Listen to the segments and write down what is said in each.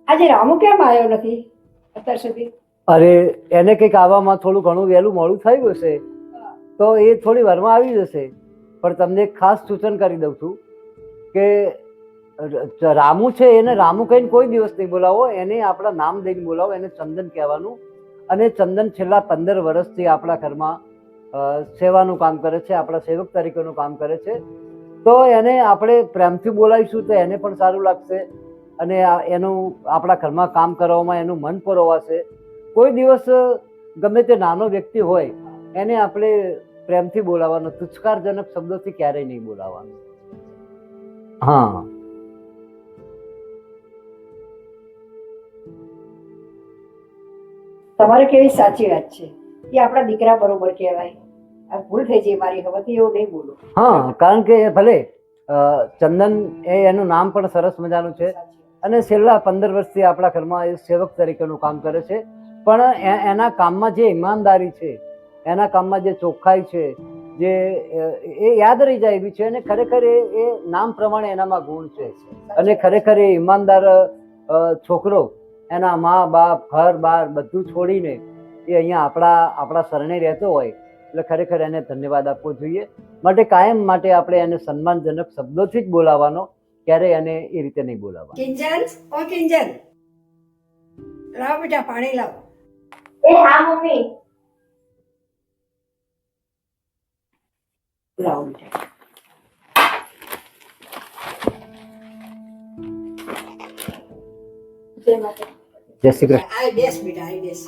આજે રામુ કેમ આવ્યો નથી અત્યાર સુધી? અરે એને કંઈક આવવામાં થોડું ઘણું વહેલું મોડું થયું હશે, તો એ થોડી વારમાં આવી જશે. પણ તમને એક ખાસ સૂચન કરી દઉં છું કે રામુ છે એને રામુ કહીને કોઈ દિવસ નહીં બોલાવો, એને આપણા નામ દઈને બોલાવો. એને ચંદન કહેવાનું. અને ચંદન છેલ્લા 15 વર્ષથી આપણા ઘરમાં સેવાનું કામ કરે છે, આપણા સેવક તરીકેનું કામ કરે છે. તો એને આપણે પ્રેમથી બોલાવીશું તો એને પણ સારું લાગશે અને એનું આપણા ઘરમાં કામ કરવામાં એનું મન પરોવાશે. કોઈ દિવસ ગમે તે નાનો વ્યક્તિ હોય એને આપણે પ્રેમથી બોલાવવાનો, તુચ્છકારજનક શબ્દોથી ક્યારેય નહીં બોલાવવાનો. હા, તમારે કેવી સાચી વાત છે. એ આપણા દીકરા બરોબર કહેવાય. આ ભૂલ થઈ જાય મારી, હવેથી એવું નહીં બોલું. હા, કારણ કે ભલે ચંદન એનું નામ પણ સરસ મજાનું છે અને છેલ્લા 15 વર્ષથી આપણા ઘરમાં એ સેવક તરીકેનું કામ કરે છે. પણ એના કામમાં જે ઈમાનદારી છે, એના કામમાં જે ચોખ્ખાઈ છે, જે એ યાદ રહી જાય એવી છે. અને ખરેખર એ નામ પ્રમાણે એનામાં ગુણ છે. અને ખરેખર એ ઈમાનદાર છોકરો એના મા બાપ ઘર બાર બધું છોડીને એ અહીંયા આપણા શરણે રહેતો હોય એટલે ખરેખર એને ધન્યવાદ આપવો જોઈએ. માટે કાયમ માટે આપણે એને સન્માનજનક શબ્દોથી જ બોલાવવાનો, ક્યારેય એને એ રીતે નહીં બોલાવવાનો. કિંજલ, ઓ કિંજલ, લાવ બેટા પાણી લાવ. એ હા મમ્મી. લાવ બેટા. જય શ્રી કૃષ્ણ. આય બેસ બેટા, આય બેસ.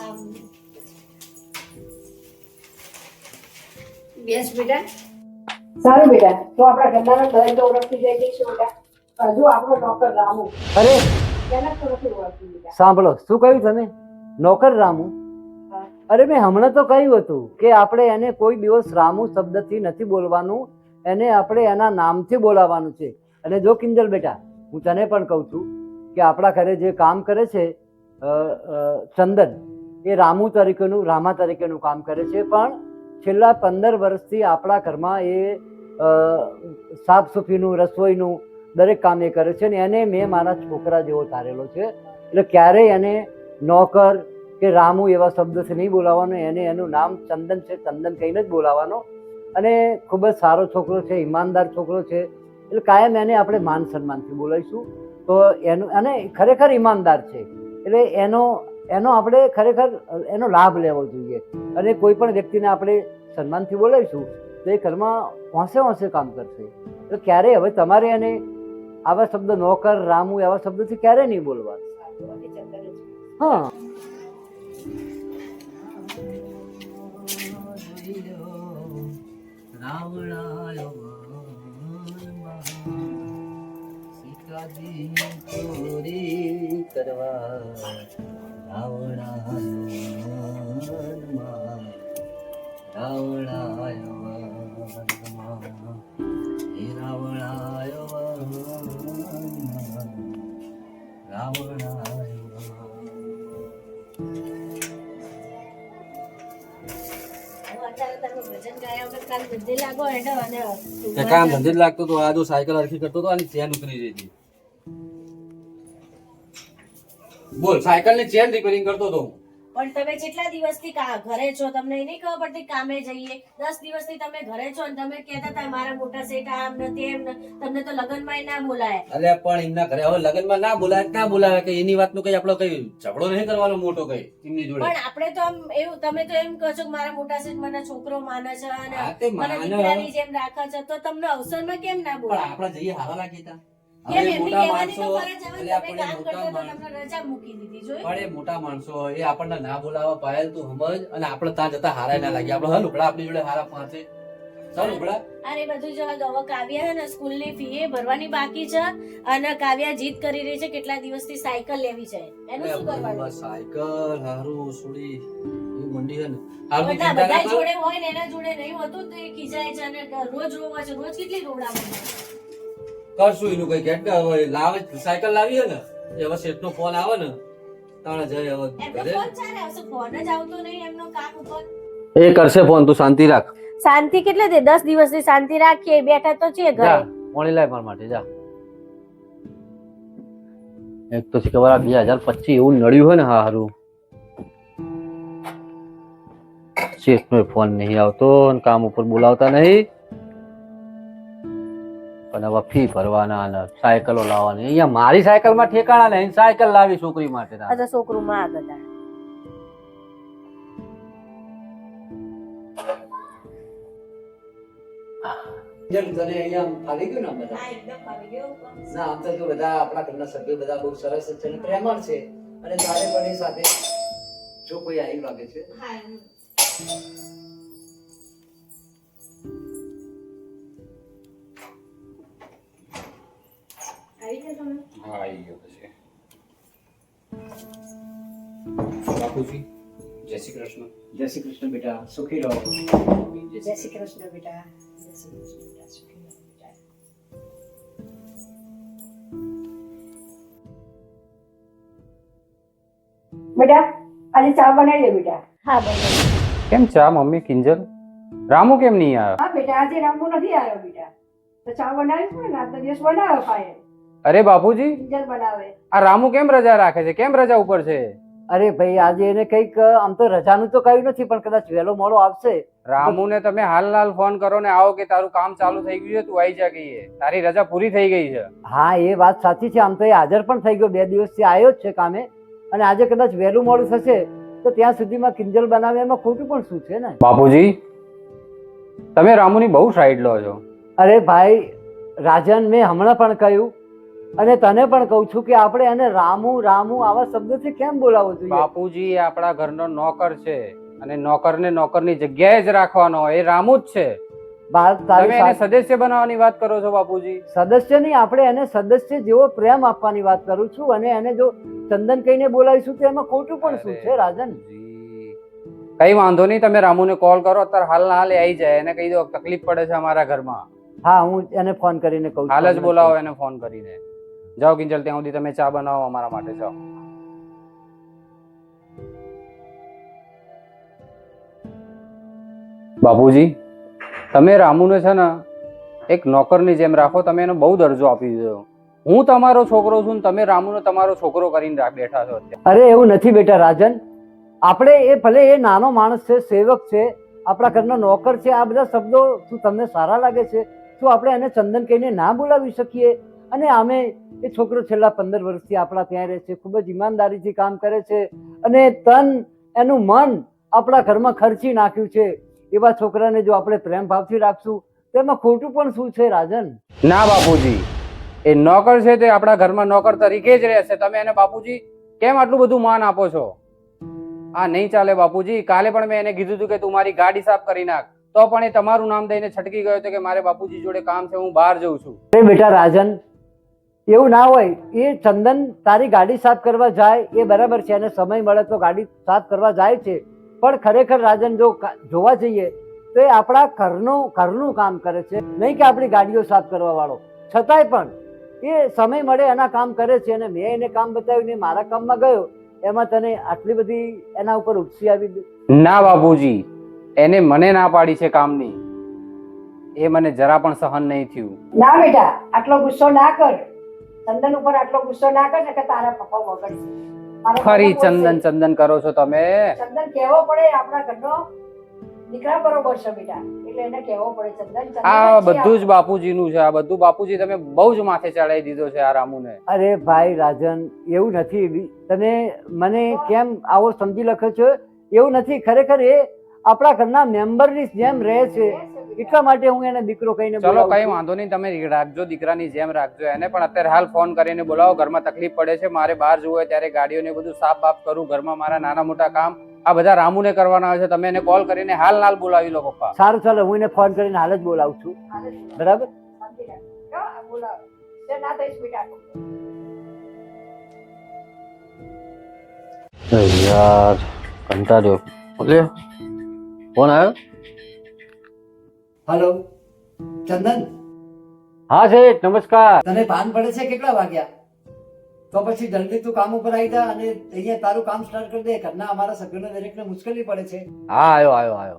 બેસ બેટા. સારું બેટા, તો આપણા ઘરના દરેક તો ઓળખતી જાય છે બેટા. હજુ આપણો નોકર રામુ અરે એને તો નથી ઓળખતી બેટા. સાંભળો, શું કહ્યું તમે? નોકર રામુ? હા. અરે મેં હમણાં તો કહ્યું હતું કે આપણે એને કોઈ દિવસ રામુ શબ્દથી નથી બોલવાનું, એને આપણે એના નામથી બોલાવવાનું છે. અને જો કિંજલ બેટા, હું તને પણ કહું છું કે આપણા ઘરે જે કામ કરે છે ચંદન, એ રામુ તરીકેનું રામા તરીકેનું કામ કરે છે. પણ છેલ્લા 15 વર્ષથી આપણા ઘરમાં એ સાફ સફાઈનું, રસોઈનું દરેક કામ એ કરે છે. ને એને મેં મારા છોકરા જેવો ધારેલો છે. એટલે ક્યારેય એને નોકર કે રામુ એવા શબ્દોથી નહીં બોલાવવાનો. એને એનું નામ ચંદન છે, ચંદન કહીને જ બોલાવવાનો. અને ખૂબ જ સારો છોકરો છે, ઈમાનદાર છોકરો છે. એટલે કાયમ એને આપણે માન સન્માનથી બોલાવીશું તો એનું, અને ખરેખર ઈમાનદાર છે એટલે એનો આપણે ખરેખર એનો લાભ લેવો જોઈએ. અને કોઈ પણ વ્યક્તિને આપણે સન્માનથી બોલાવીશું તો એ ઘરમાં હોંશે હોંશે કામ કરશે. એટલે ક્યારેય હવે તમારે એને આવા શબ્દ નોકર રામુ એવા શબ્દોથી ક્યારેય નહીં બોલવાનું. હા, કામ ધંધે જ લાગતો તો આ જો સાયકલ હરખી કરતો તો આની ચેન ઉતરી રહી હતી. બોલ, સાયકલ ની ચેન રિપેરિંગ કરતો તો હું. પણ તમે કેટલા દિવસથી ઘરે છો? તમને નહીં ખબર પડતી કામે જઈએ? 10 દિવસથી તમે ઘરે છો અને તમે કહેતા હતા મારા મોટા શેઠ આમ નથી એમ તમને તો લગનમાં ના બોલાય. અરે પણ એમના ઘરે હવે લગનમાં ના બોલાવે કે એની વાતનો કઈ આપણો કઈ ઝઘડો નહીં કરવાનો મોટો કઈ એમની જોડે. પણ આપણે તો આમ એવું, તમે તો એમ કહો છો કે મારા મોટા શેઠ મને છોકરો માને છે અને હા, તે મને માને. દીકરાની જેમ રાખે છે, તો તમને અવસરમાં કેમ ના પણ બોલાય? આપણે જઈએ હારા લાગી તા. કેમ હવે એમની મોટા કહેવાની તો માણસો, ફરજ આવે ને, એટલે તમે આપણે કામ મોટા કરતા તો માણસો, તમને રજા મૂકી દીધી, જોયું? પણ એ મોટા માણસો એ આપણને ના બોલાવા પાયલ તું સમજ. અને આપણે ત્યાં જતા હારા ના લાગી. આપણે હા લુકડા આપણી જોડે હારા પહોંચે. ચાલ લુકડા. અરે બધું જવા દો. હવે કાવ્યા છે ને સ્કૂલની ફી એ ભરવાની બાકી છે અને કાવ્યા જીદ કરી રહી છે કેટલા દિવસથી સાયકલ લેવી છે. એનું શું કરવાનું? બસ સાયકલ હારું છોડી એ મંડી છે ને. હાલની બધા ચિંતા ના કર. જોડે હોય ને એના જોડે નહીં હોતું તો એ ખીજાય છે અને રોજ રોવા છે. રોજ કેટલી રોડાવે કરશું એનું કઈ કેટ હવે લાવે સાયકલ લાવી હે ને એ હવે શેઠ નો ફોન આવે ને તાણે જાય હવે એમનો ઘરે. ફોન ચાલે આવશે, ફોન જ આવતો નહીં એમનો કામ ઉપર. એ કરશે ફોન, તું શાંતિ રાખ. શાંતિ કેટલે દે? 10 દિવસની શાંતિ રાખીએ, બેઠા તો છીએ ઘરે. જા પાણી લાય મારા માટે, જા. એક તો શી ખબર આ 2025 એવું નડ્યું હોય ને હારું. શેઠનો ફોન નહીં આવતો અને કામ ઉપર બોલાવતા નહીં. પણ હવે ફી ભરવાના અને સાયકલો લાવવાની. અહીંયા મારી સાયકલમાં ઠેકાણા નહીં, સાયકલ લાવી છોકરી માટે. આ તો છોકરું માં આગળ હતા. કિંજલ, તને અહીંયા આમ ફાવી ગયું ને આમ બધા? હા, એકદમ ફાવી ગયો. ના, આમ તો જો બધા આપણા ઘરના સભ્યો બધા બહુ સરસ જ છે અને પ્રેમળ છે, અને તારે પણ એ સાથે જો કોઈ આવી લાગે છે. હા, આવી ગયા તમે? હા, આવી ગયો પછી. બાપુજી, જય શ્રી કૃષ્ણ. જય શ્રી કૃષ્ણ બેટા, સુખી રહો. જય શ્રી કૃષ્ણ બેટા. જય શ્રી કૃષ્ણ બેટા. સુખી રહો બેટા. બેટા આજે ચા બનાવી દે બેટા. હા, બરાબર. કેમ ચા મમ્મી? કિંજલ, રામુ કેમ નહીં આવ્યો? હા બેટા, આજે રામુ નથી આવ્યો બેટા, તો ચા બનાવી પડે ને. આજનો દિવસ બનાવે પાયે અરે બાપુજી, કિંજલ બનાવે. આ રામુ કેમ રજા રાખે છે? કેમ રજા ઉપર છે? અરે ભાઈ, આજે એને કંઈક આમ તો રજાનું તો કહ્યું નથી, પણ કદાચ વહેલો મોડો આવશે. રામુને તમે હાલ ફોન કરો ને આવો કે તારું કામ ચાલુ થઈ ગયું છે, તું આવી જા કહીએ. તારી રજા પૂરી થઈ ગઈ છે. હા, એ વાત સાચી છે. આમ તો એ હાજર પણ થઈ ગયો, 2 દિવસથી આવ્યો જ છે કામે, અને આજે કદાચ વહેલું મોડું થશે તો ત્યાં સુધીમાં કિંજલ બનાવે એમાં ખોટું પણ શું છે ને? બાપુજી, તમે રામુની બહુ સાઈડ લો છો. અરે ભાઈ રાજન, મેં હમણાં પણ કહ્યું અને તને પણ કહું છું કે આપણે એને રામુ રામુ આવા શબ્દોથી કેમ બોલાવવો જોઈએ? બાપુજી, એ આપણા ઘરનો નોકર છે અને નોકરને નોકરની જગ્યાએ જ રાખવાનો. એ રામુ જ છે. તમે એને સદસ્ય બનાવવાની વાત કરો છો બાપુજી. સદસ્ય નહીં, આપણે એને સદસ્ય જેવો પ્રેમ આપવાની વાત કરું છું, અને એને જો ચંદન કહીને બોલાવીશું તો એમાં ખોટું પણ શું છે રાજન? કઈ વાંધો નહીં, તમે રામુને કોલ કરો, અત્યારે હાલના હાલ આવી જાય. એને કહી દો તકલીફ પડે છે અમારા ઘરમાં. હા, હું એને ફોન કરીને કહું છું. હાલ જ બોલાવો એને ફોન કરીને. જાઓ કિંજલ, ત્યાં સુધી તમે ચા બનાવો અમારા માટે. જાઓ. બાપુજી, તમે રામુને છે ને એક નોકરની જેમ રાખો. તમે એને બહુ દરજ્જો આપી દીધો. હું તમારો છોકરો છું ને તમે રામુને તમારો છોકરો કરીને બેઠા છો અત્યારે. અરે એવું નથી બેટા રાજન, આપણે એ ભલે એ નાનો માણસ છે, સેવક છે, આપણા ઘરનો નોકર છે, આ બધા શબ્દો શું તમને સારા લાગે છે? શું આપણે એને ચંદન કહીને ના બોલાવી શકીએ? અને આમે એ છોકરો છેલ્લા 15 વર્ષથી આપણા ત્યાં રહે છે, ખૂબ જ ઈમાનદારીથી કામ કરે છે, અને એનું મન આપણા ઘરમાં ખર્ચી નાખ્યું છે. એવા છોકરાને જો આપણે પ્રેમ ભાવથી રાખશું તો એમાં ખોટું પણ શું છે રાજન? ના બાપુજી, એ નોકર છે તે આપણા ઘરમાં નોકર તરીકે જ રહેશે. તમે એને બાપુજી કેમ આટલું બધું માન આપો છો? આ નહીં ચાલે બાપુજી. કાલે પણ મેં એને કીધું હતું કે તું મારી ગાડી સાફ કરી નાખ, તો પણ એ તમારું નામ દઈને છટકી ગયો હતો કે મારે બાપુજી જોડે કામ છે, હું બહાર જઉં છું. અરે બેટા રાજન, એવું ના હોય. એ ચંદન તારી ગાડી સાફ કરવા જાય એ બરાબર છે, એને સમય મળે તો ગાડી સાફ કરવા જાય છે, પણ ખરેખર રાજન જો જોવા જઈએ તો એ આપણા ઘરનું કામ કરે છે, નહીં કે આપણી ગાડીઓ સાફ કરવા વાળો. છતાંય પણ એ સમય મળે એના કામ કરે છે, અને મેં એને કામ બતાવ્યું ને મારા કામમાં ગયો, એમાં તને આટલી બધી એના ઉપર ઉપસી આવી? ના બાપુજી, એને મને ના પાડી છે કામની, એ મને જરા પણ સહન નહીં થયું. ના બેટા, આટલો ગુસ્સો ના કર. ચંદન ઉપર આટલો ગુસ્સો ના કર ને કે તારા પપ્પા વગડશે. ફરી ચંદન કરો છો તમે. ચંદન કહેવો પડે, આપણા ઘરનો દીકરા બરોબર છે બેટા, એટલે એને કહેવો પડે. ચંદન આ બધું જ બાપુજીનું છે. આ બધું બાપુજી તમે બહુ જ માથે ચડાવી દીધો છે આ રામુને. અરે ભાઈ રાજન, એવું નથી. તમે મને કેમ આવો સમજી લખો છો? એવું નથી. ખરેખર એ આપણા ઘરના મેમ્બરની જેમ રહે છે, એટલા માટે હું એને દીકરો કહીને ચલો કઈ વાંધો નહીં, તમે રાખજો, દીકરાની જેમ રાખજો એને. પણ અત્યારે હાલ ફોન કરીને બોલાવો, ઘરમાં તકલીફ પડે છે. મારે બહાર જવું હોય ત્યારે ગાડીઓને બધું સાફ બાફ કરું, ઘરમાં મારા નાના મોટા કામ આ બધા રામુને કરવાના હોય છે. તમે એને કોલ કરીને હાલ બોલાવી લો પપ્પા. સારું, ચાલો હું એને ફોન કરીને હાલ જ બોલાવું છું. બરાબર? બોલાવ ના થઈશ બેટા. યાર કંટાળ્યો. ઓલે ફોન આવ્યો? હલો ચંદન. હા શેઠ, નમસ્કાર. તને ભાન પડે છે કેટલા વાગ્યા? તો પછી જલ્દી તું કામ ઉપર આવી જા અને અહીંયા તારું કામ સ્ટાર્ટ કરી દે. ઘરના અમારા સભ્યોને દરેકને મુશ્કેલી પડે છે. હા, આવ્યો.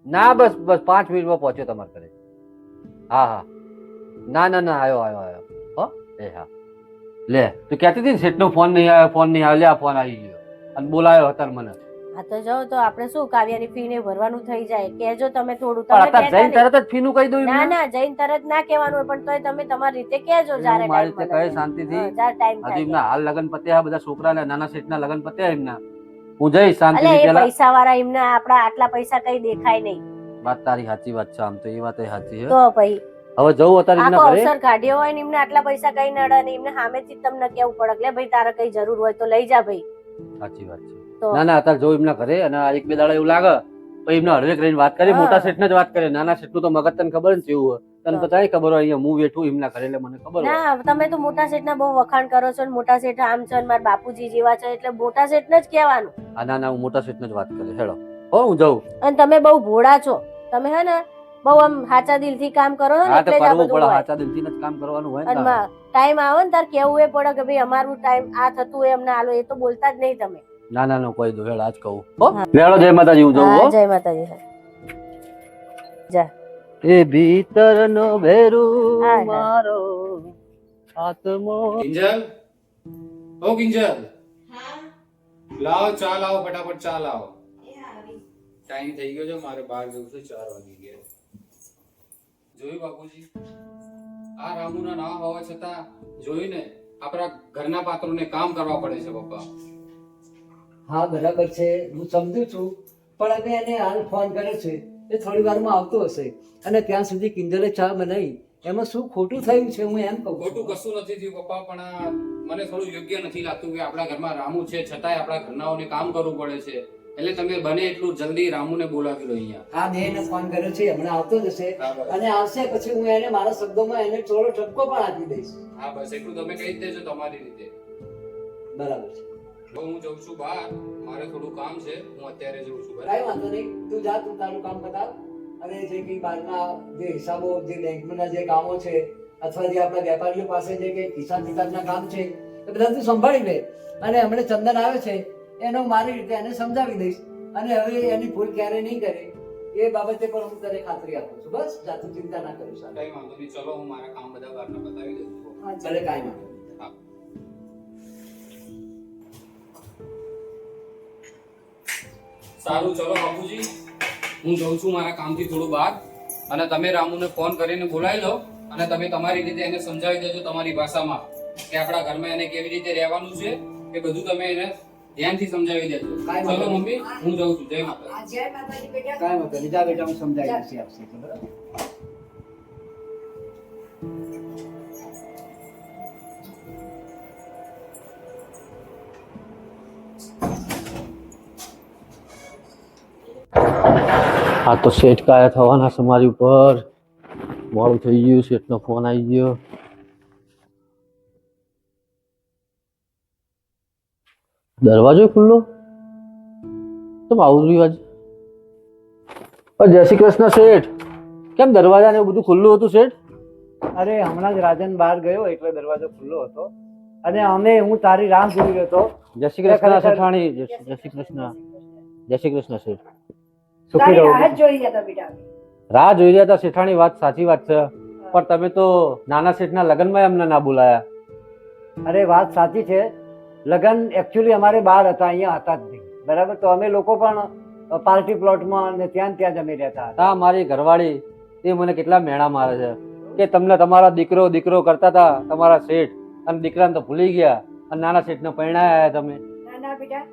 ના બસ 5 મિનિટમાં પહોંચ્યો તમારા ઘરે. હા, ના, આવ્યો. હો એ હા. લે તું કહેતી હતી ને શેઠનો ફોન નહીં આવ્યો, ફોન નહીં આવ્યો, લે આ ફોન આવી ગયો અને બોલાયો અત્યારે મને. હા તો જાઓ તો આપણે શું કાવ્યાની ફી ને ભરવાનું થઈ જાય. કહેજો તમે થોડું. પણ તમે અત્યારે કહેતા જઈને તરત જ ફીનું કહી દઉં નહીં. ના એમને? ના જઈને તરત ના કહેવાનું હોય, પણ તોય તમે તમારી રીતે કહેજો જ્યારે મારી ટાઈમ રીતે મળે. કહે શાંતિથી. જ્યારે ટાઈમ હજી થાય. એમના હાલ લગન પત્યા, બધા છોકરાના નાના શેઠના લગન પત્યા એમના. હું જઈશ શાંતિથી અલે એ પેલા. પૈસા વાળા એમને આપણા આટલા પૈસા કઈ દેખાય નહીં. વાત તારી સાચી વાત છે, આમ તો એ વાત સાચી છે. તો ભાઈ હવે જવું અત્યારે આખો એમના ઘરે. અવસર કાઢ્યો હોય ને એમને આટલા પૈસા કઈ નડે ને એમને સામેથી જ તમને કેવું પડે કે ભાઈ તારે કઈ જરૂર હોય તો લઈ જા ભાઈ. સાચી વાત છે. તો ના ના અત્યારે જવું એમના ઘરે અને આ એક બે દાડા એવું લાગે પછી એમને હળવે કરીને વાત કરીએ. હા. મોટા શેઠને જ વાત કરીએ, નાના શેઠનું તો મગજ તને ખબર ને કેવું હોય. તને તો તારી ખબર હોય અહીંયા હું બેઠું એમના ઘરે એટલે મને ખબર હોય. ના તમે તો મોટા શેઠના બહુ વખાણ કરો છો ને મોટા શેઠ આમ છે ને મારા બાપુજી જેવા છે એટલે મોટા શેઠને જ કહેવાનું. આ ના ના હું મોટા શેઠને જ વાત કરે. હેડો હો હું જઉં. અને તમે બહુ ભોળા છો. તમે હે ને બહુ આમ સાચા દિલથી કામ કરો છો ને હા તો એટલે જ આ કરવું બધું પડે, હોય. સાચા દિલથી જ કામ કરવાનું હોય અને ને. ટાઈમ આવે ને તાર કેવું એ પડે કે ભાઈ અમારું ટાઈમ આ થતું હોય એમને આલો. એ તો બોલતા જ નહીં તમે. ના ના કોઈ દો હેડ આજ કહું. હો લેડો જય માતાજી હું જઉં. હા હો જય માતાજી. જા એ ભીતરનો ભેરું હા, હા. મારો આત્મો. કિંજલ, ઓ કિંજલ, લાવો ચા લાવો, ફટાફટ ચા લાવો. ટાઈમ થઈ ગયો છે, મારે બહાર જવું છે, 4 વાગી ગયા. જોયું બાપુજી, આ રામુના ના હોવા છતાં જોયું ને આપણા ઘરના પાત્રોને કામ કરવા પડે છે પપ્પા. હા બરાબર છે, હું સમજુ છું, પણ હવે એને હાલ ફોન કર્યો છે, એ થોડી વારમાં આવતો હશે અને ત્યાં સુધી કિંજલે ચા બનાવી, એમાં શું ખોટું થયું છે હું એમ કહું ખોટું છું. કશું નથી થયું પપ્પા, પણ આ મને થોડું યોગ્ય નથી લાગતું કે આપણા ઘરમાં રામુ છે છતાંય આપણા ઘરનાઓને કામ કરવું પડે છે. એટલે તમે બને એટલું જલ્દી રામુને બોલાવી લો અહીંયા. હા મેં એને ફોન કર્યો છે, હમણાં આવતો જ હશે બરાબર. અને આવશે પછી હું એને મારા શબ્દોમાં એને થોડો ઠપકો પણ આપી દઈશ. હા બસ એટલું તમે કહી જ દેજો તમારી રીતે. બરાબર છે, તો હું જઉં છું બહાર, મારે થોડું કામ છે, હું અત્યારે જઉં છું બરાબર. કાંઈ વાંધો નહીં, તું જા, તું તારું કામ બતાવ અને જે કંઈ બહારના જે હિસાબો, જે બેંકના જે કામો છે અથવા જે આપણા વેપારીઓ પાસે જે કંઈ હિસાબ કિતાબના કામ છે એ બધા તું સંભાળી લે. અને હમણાં ચંદન આવે છે એનો મારી રીતે એને સમજાવી દઈશ અને હવે એની ભૂલ ક્યારે નહીં કરે એ બાબતે પણ હું તને ખાતરી આપું છું. બસ જા, તું ચિંતા ના કરીશ. કઈ વાંધો નહીં, ચલો હું મારા કામ બધા બહારના બતાવી દઉં છું. ભલે કાંઈ વાંધો નહીં. હા. સારું ચલો બાપુજી, હું જઉં છું મારા કામથી થોડું બહાર, અને તમે રામુને ફોન કરીને બોલાવી લો અને તમે તમારી રીતે એને સમજાવી દેજો તમારી ભાષામાં કે આપણા ઘરમાં એને કેવી રીતે રહેવાનું છે એ બધું તમે એને ધ્યાનથી સમજાવી દેજો. કાંઈ વાંધો ચલો નહીં. મમ્મી, હું જઉં છું. જય માતા. આ જય માતાજી બેટા. કાંઈ વાંધો નહીં, જા બેટા, હું સમજાવી દઈશ આપશે બરાબર. આ તો શેઠ કાયા થવાના છે મારી ઉપર. મોડું થઈ ગયું, શેઠનો ફોન આવી ગયો. દરવાજો ખુલ્લો તો આવું રિવાજ. જય શ્રી કૃષ્ણ શેઠ, કેમ દરવાજા ને એવું બધું ખુલ્લું હતું શેઠ? અરે હમણાં જ રાજન બહાર ગયો એટલે દરવાજો ખુલ્લો હતો અને અમે હું તારી રાહ જોઈ રહ્યો હતો. જય શ્રી કૃષ્ણ શેઠાણી. જય શ્રી કૃષ્ણ. જય શ્રી કૃષ્ણ શેઠ. સુખી તારી રહો. રાહ જ જોઈ રહ્યા હતા બેટા. રાહ જોઈ રહ્યા હતા શેઠાણી, વાત સાચી વાત છે, પણ તમે તો નાના શેઠના લગ્નમાં અમને ના બોલાયા. અરે વાત સાચી છે, લગન એકચ્યુઅલી અમારે બહાર હતા, અહીંયા હતા જ નહીં બરાબર. તો અમે લોકો પણ પાર્ટી પ્લોટમાં અને ત્યાં ને ત્યાં જ અમે રહેતા હતા. હા મારી ઘરવાળી એ મને કેટલા મેણા મારે છે કે તમને તમારા દીકરો દીકરો કરતા હતા તમારા શેઠ, અને દીકરાને તો ભૂલી ગયા અને નાના શેઠને પરણાયા તમે. ના ના બેટા,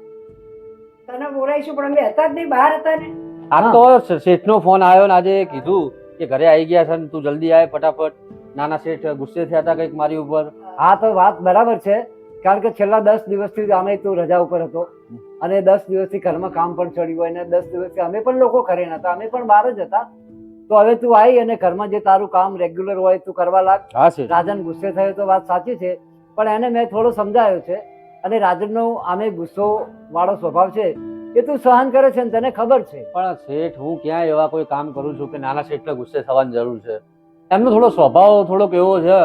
તને બોલાવીશું પણ અમે હતા જ નહીં, બહાર હતા ને. આ તો શેઠનો ફોન આવ્યો ને આજે કીધું કે ઘરે આવી ગયા છે ને તું જલ્દી આય ફટાફટ. નાના શેઠ ગુસ્સે થયા હતા કંઈક મારી ઉપર. હા તો વાત બરાબર છે, કારણ કે છેલ્લા 10 દિવસથી અમે તું રજા ઉપર હતો અને 10 દિવસથી ઘરમાં કામ પણ ચડ્યું હોય ને 10 દિવસથી અમે પણ લોકો ઘરે નતા, અમે પણ બહાર જ હતા. તો હવે તું આવી અને ઘરમાં જે તારું કામ રેગ્યુલર હોય તું કરવા લાગ. હા શેઠ. રાજન ગુસ્સે થયો તો વાત સાચી છે, પણ એને મેં થોડો સમજાયો છે અને રાજનનો આમે ગુસ્સો વાળો સ્વભાવ છે એ તું સહન કરે છે ને તને ખબર છે. પણ શેઠ હું ક્યાં એવા કોઈ કામ કરું છું કે નાના શેઠને ગુસ્સે થવાની જરૂર છે? એમનો થોડો સ્વભાવ થોડોક એવો છે,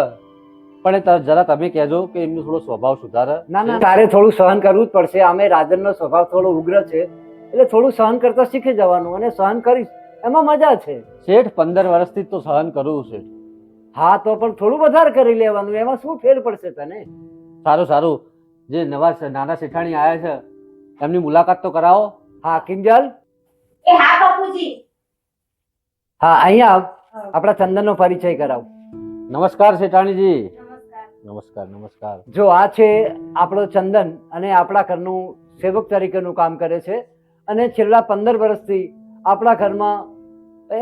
પણ એ જરા તમે કહેજો કે એમનો થોડો સ્વભાવ સુધારે. ના ના, તારે થોડું સહન કરવું જ પડશે. આમે રાજનનો સ્વભાવ થોડો ઉગ્ર છે એટલે થોડું સહન કરતા શીખી જવાનું અને સહન કરીશ એમાં મજા છે. શેઠ 15 વર્ષથી જ તો સહન કરું શેઠ. હા તો પણ થોડું વધારે કરી લેવાનું, એમાં શું ફેર પડશે તને? સારું સારું, જે નવા નાના શેઠાણી આવ્યા છે એમની મુલાકાત તો કરાવો. હા કિંજલ, એ હા બાપુજી. હા અહીંયા આવ, આપણા ચંદનનો પરિચય કરાવ. નમસ્કાર શેઠાણીજી. નમસ્કાર નમસ્કાર. જો આ છે આપણો ચંદન અને આપણા ઘરનું સેવક તરીકેનું કામ કરે છે અને છેલ્લા 15 વર્ષથી આપણા ઘરમાં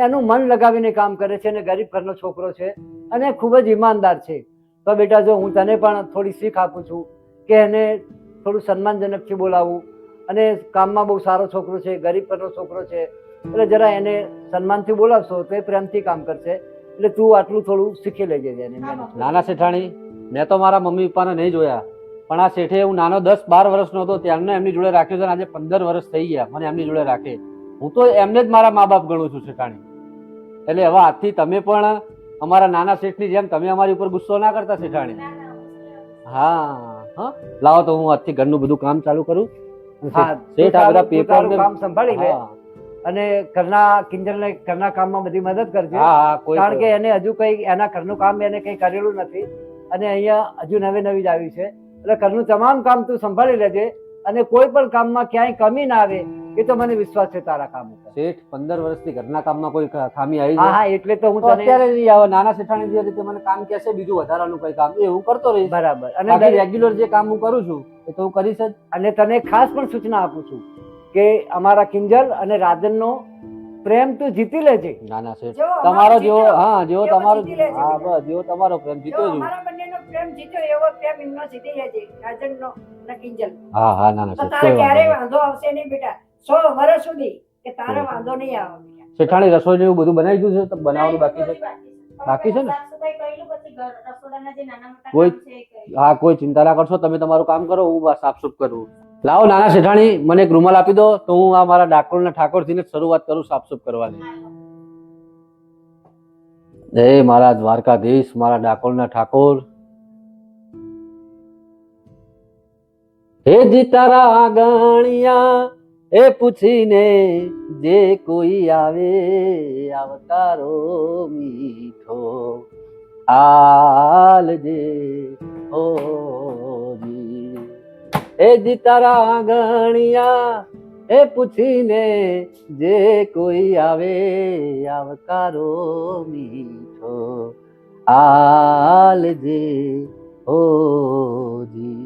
એનું મન લગાવીને કામ કરે છે અને ગરીબ ઘરનો છોકરો છે અને ખૂબ જ ઈમાનદાર છે. તો બેટા જો હું તને પણ થોડી શીખ આપું છું કે એને થોડું સન્માનજનકથી બોલાવવું અને કામમાં બહુ સારો છોકરો છે, ગરીબ ઘરનો છોકરો છે, એટલે જરા એને સન્માનથી બોલાવશો તો એ પ્રેમથી કામ કરશે. એટલે તું આટલું થોડું શીખી લેજે એને. નાના શેઠાણી, મેં તો મારા મમ્મી પપ્પાને નહીં જોયા, પણ આ શેઠે હું નાનો 10-12 વર્ષનો હતો ત્યારનો એમની જોડે રાખ્યો છે અને આજે 15 વર્ષ થઈ ગયા મને એમની જોડે રાખે. હું તો એમને જ મારા મા બાપ ગણું છું શેઠાણી. એટલે હવે આજથી તમે પણ અમારા નાના શેઠની જેમ તમે અમારી ઉપર ગુસ્સો ના કરતા શેઠાણી. હા હા, લાવો તો હું આજથી ઘરનું બધું કામ ચાલુ કરું. હા, શેઠ આ બધા તું પેપર તારું ને કામ સંભાળી લે હા અને ઘરના કિંજલને ઘરના કામમાં બધી મદદ કરજે. હા, કોઈ કારણ કે એને હજુ કઈ એના ઘરનું કામ એને કઈ કરેલું નથી અને અહીંયા હજુ નવી જ આવી છે. એટલે ઘરનું તમામ કામ તું સંભાળી લેજે અને કોઈ પણ કામમાં ક્યાંય કમી ના આવે એ તો મને વિશ્વાસ છે તારા કામ ઉપર. શેઠ 15 વર્ષથી ઘરના કામમાં કોઈ ખામી આવી હા છે હા, એટલે તો હું તો તને અત્યારે નહીં આવે. નાના શેઠાણી જે રીતે મને કામ કહેશે બીજું વધારાનું કઈ કામ એ હું કરતો રહીશ. બરાબર. અને બાકી રેગ્યુલર જે કામ હું કરું છું એ તો હું કરીશ જ. અને તને ખાસ પણ સૂચના આપું છું કે અમારા કિંજલ અને રાજનનો પ્રેમ તું જીતી લેજે. નાના શેઠ જેવો અમારો તમારો જેવો જીત્યો, હા જેવો એવો તમારો જીતી લેજે હા બેટા. બસ જેવો તમારો પ્રેમ જો જીતો છું. અમારા બંનેનો પ્રેમ જીત્યો એવો પ્રેમ એમનો જીતી લેજે, રાજનનો અને કિંજલ. હા હા નાના તો શેઠ તારે કોઈ ક્યારેય વાંધો નહીં. વાંધો આવશે નહીં બેટા, 100 વર્ષ સુધી કે તારે વાંધો નહીં આવે બેટા. શેઠાણી રસોઈ ને એવું બધું બનાવી દીધું છે તો બનાવવાનું બાકી છે. બાકી છે ને? કોઈ હા કોઈ ચિંતા ના કરશો, તમે તમારું કામ કરો, હું બસ સાફસૂફ કરું. લાવો નાના શેઠાણી મને એક રૂમાલ આપી દો તો હું આ મારા ડાકોર ના ઠાકોર થી શરૂઆત કરું સાફસૂફ કરવાની. જય મારા દ્વારકાધીશ, મારા ડાકોર ના ઠાકોર. હે જી તારા ગણિયા એ પૂછીને જે કોઈ આવે આવતારો મીઠો આલજે ઓજી. હે જી તારા ગણિયા એ પૂછીને જે કોઈ આવે આવતારો મીઠો આલજે ઓજી.